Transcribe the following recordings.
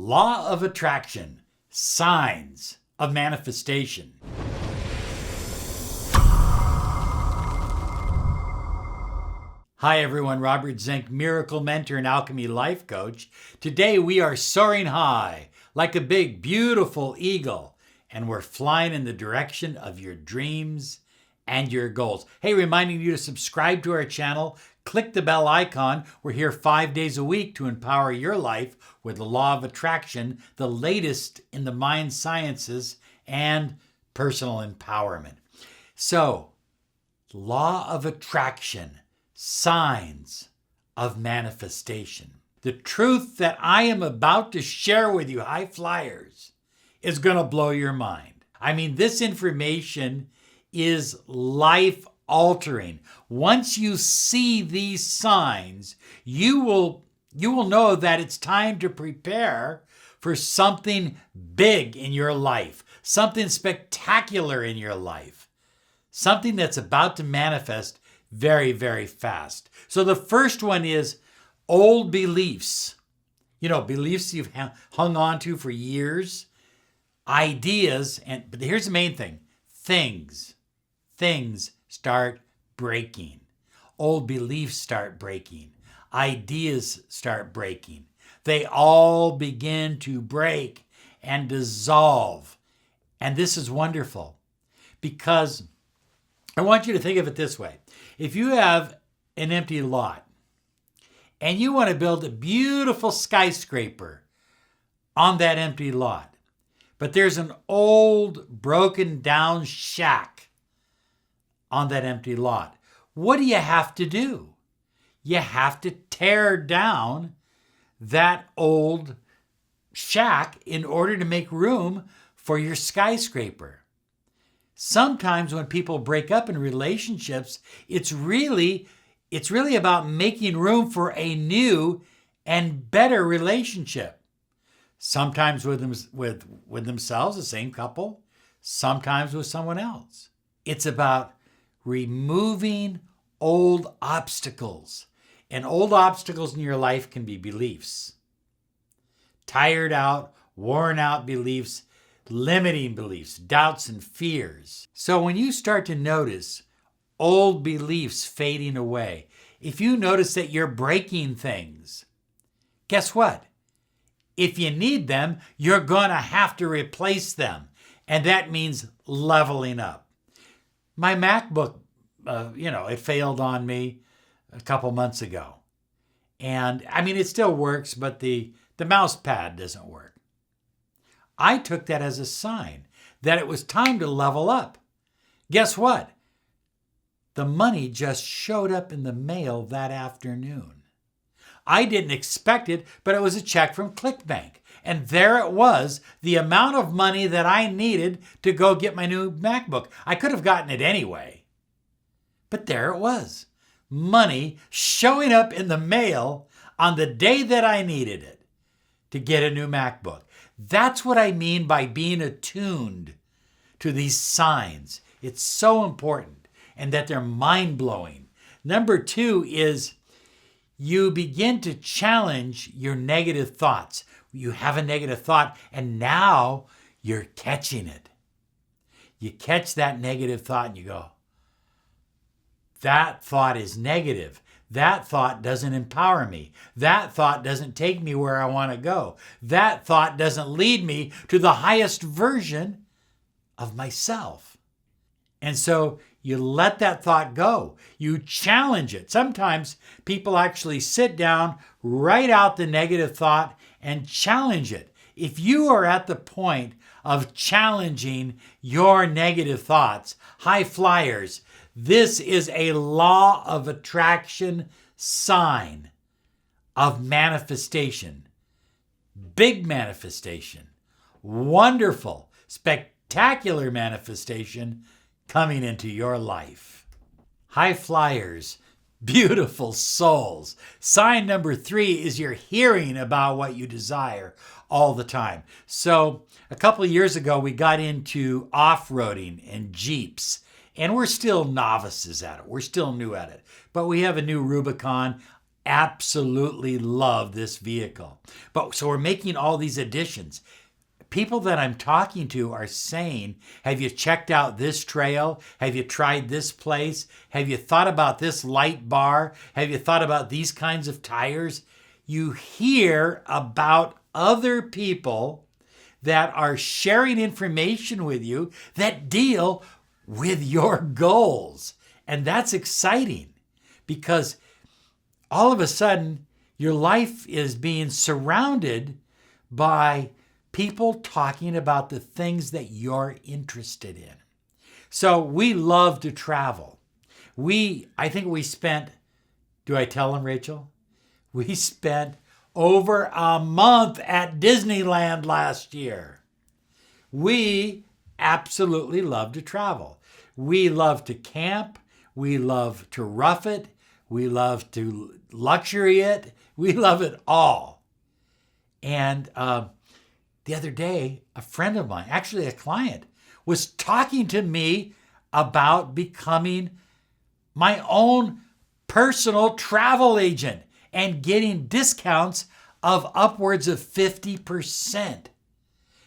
Law of attraction, signs of manifestation. Hi everyone, Robert Zink, miracle mentor and alchemy life coach. Today we are soaring high like a big, beautiful eagle, and we're flying in the direction of your dreams and your goals. Hey, reminding you to subscribe to our channel, click the bell icon. We're here 5 days a week to empower your life with the law of attraction, the latest in the mind sciences and personal empowerment. So, law of attraction, signs of manifestation. The truth that I am about to share with you, high flyers, is going to blow your mind. I mean, this information is life altering. Once you see these signs, you will know that it's time to prepare for something big in your life, something spectacular in your life, something that's about to manifest very, very fast. So the first one is old beliefs. You know, beliefs you've hung on to for years, ideas, but here's the main thing, things start breaking. Old beliefs start breaking. Ideas start breaking. They all begin to break and dissolve. And this is wonderful because I want you to think of it this way. If you have an empty lot and you want to build a beautiful skyscraper on that empty lot, but there's an old broken down shack on that empty lot, what do you have to do? You have to tear down that old shack in order to make room for your skyscraper. Sometimes when people break up in relationships, it's really about making room for a new and better relationship. Sometimes with themselves, the same couple, sometimes with someone else. It's about removing old obstacles. And old obstacles in your life can be beliefs. Tired out, worn out beliefs, limiting beliefs, doubts and fears. So when you start to notice old beliefs fading away, if you notice that you're breaking things, guess what? If you need them, you're going to have to replace them. And that means leveling up. My MacBook, it failed on me a couple months ago. And I mean, it still works, but the mouse pad doesn't work. I took that as a sign that it was time to level up. Guess what? The money just showed up in the mail that afternoon. I didn't expect it, but it was a check from ClickBank. And there it was, the amount of money that I needed to go get my new MacBook. I could have gotten it anyway. But there it was. Money showing up in the mail on the day that I needed it to get a new MacBook. That's what I mean by being attuned to these signs. It's so important, and that they're mind-blowing. Number 2 is you begin to challenge your negative thoughts. You have a negative thought, and now you're catching it. You catch that negative thought and you go, that thought is negative. That thought doesn't empower me. That thought doesn't take me where I want to go. That thought doesn't lead me to the highest version of myself. And so you let that thought go. You challenge it. Sometimes people actually sit down, write out the negative thought, and challenge it. If you are at the point of challenging your negative thoughts, high flyers, this is a law of attraction sign of manifestation. Big manifestation. Wonderful, spectacular manifestation coming into your life. High flyers, beautiful souls. Sign number 3 is you're hearing about what you desire all the time. So a couple of years ago, we got into off-roading and Jeeps. And we're still novices at it. We're still new at it. But we have a new Rubicon. absolutely love this vehicle. But so we're making all these additions. People that I'm talking to are saying, have you checked out this trail? Have you tried this place? Have you thought about this light bar? Have you thought about these kinds of tires? You hear about other people that are sharing information with you that deal with your goals. And that's exciting because all of a sudden your life is being surrounded by people talking about the things that you're interested in. So we love to travel. I think we spent, do I tell them, Rachel? We spent over a month at Disneyland last year. We absolutely love to travel. We love to camp. We love to rough it. We love to luxury it. We love it all. And the other day, a friend of mine, actually a client, was talking to me about becoming my own personal travel agent and getting discounts of upwards of 50%.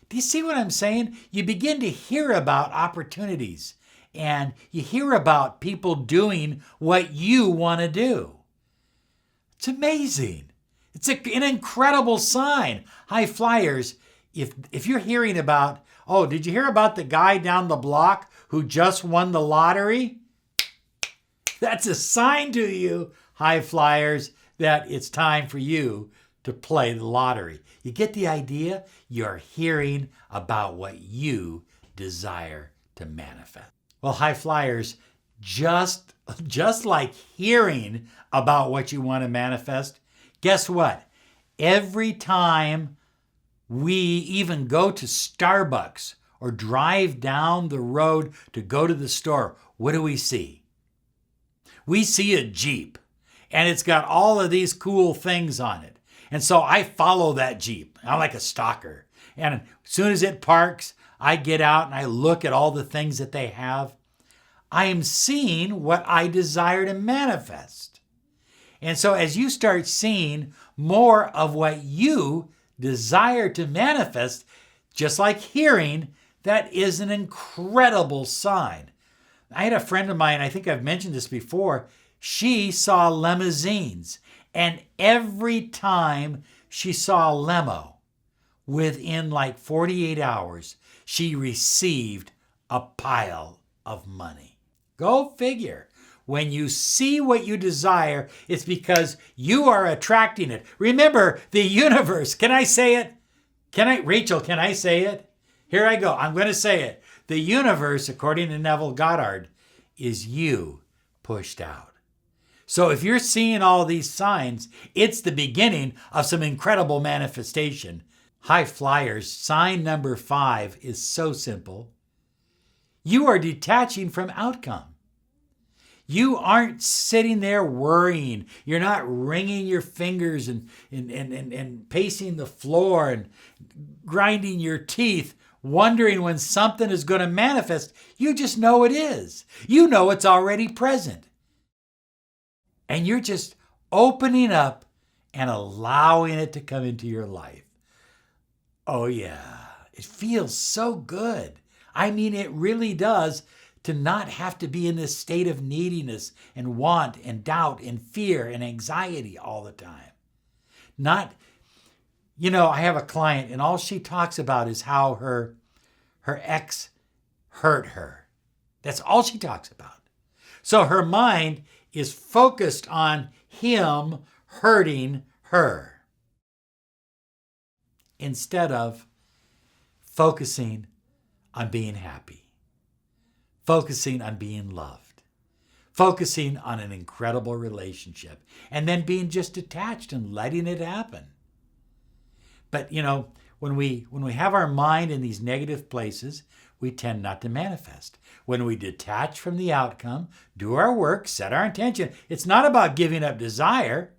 Do you see what I'm saying? You begin to hear about opportunities and you hear about people doing what you want to do. It's amazing. It's an incredible sign. High flyers, if you're hearing about, oh, did you hear about the guy down the block who just won the lottery? That's a sign to you, high flyers, that it's time for you to play the lottery. You get the idea? You're hearing about what you desire to manifest. Well, high flyers, just like hearing about what you want to manifest, guess what? Every time we even go to Starbucks or drive down the road to go to the store, what do we see? We see a Jeep, and it's got all of these cool things on it. And so I follow that Jeep. I'm like a stalker. And as soon as it parks, I get out and I look at all the things that they have. I am seeing what I desire to manifest. And so as you start seeing more of what you desire to manifest, just like hearing, that is an incredible sign. I had a friend of mine, I think I've mentioned this before, she saw limousines. And every time she saw a limo, within like 48 hours, she received a pile of money. Go figure. When you see what you desire, it's because you are attracting it. Remember, the universe. Can I say it? Rachel, can I say it? Here I go. I'm going to say it. The universe, according to Neville Goddard, is you pushed out. So if you're seeing all these signs, it's the beginning of some incredible manifestation. High flyers, sign number 5 is so simple. You are detaching from outcome. You aren't sitting there worrying. You're not wringing your fingers and pacing the floor and grinding your teeth, wondering when something is going to manifest. You just know it is. You know it's already present. And you're just opening up and allowing it to come into your life. Oh yeah, it feels so good. I mean, it really does, to not have to be in this state of neediness and want and doubt and fear and anxiety all the time. I have a client and all she talks about is how her ex hurt her. That's all she talks about. So her mind is focused on him hurting her instead of focusing on being happy, focusing on being loved, focusing on an incredible relationship, and then being just detached and letting it happen. But, when we have our mind in these negative places, we tend not to manifest. When we detach from the outcome, do our work, set our intention, it's not about giving up desire.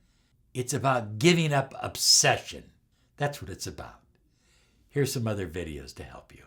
It's about giving up obsession. That's what it's about. Here's some other videos to help you.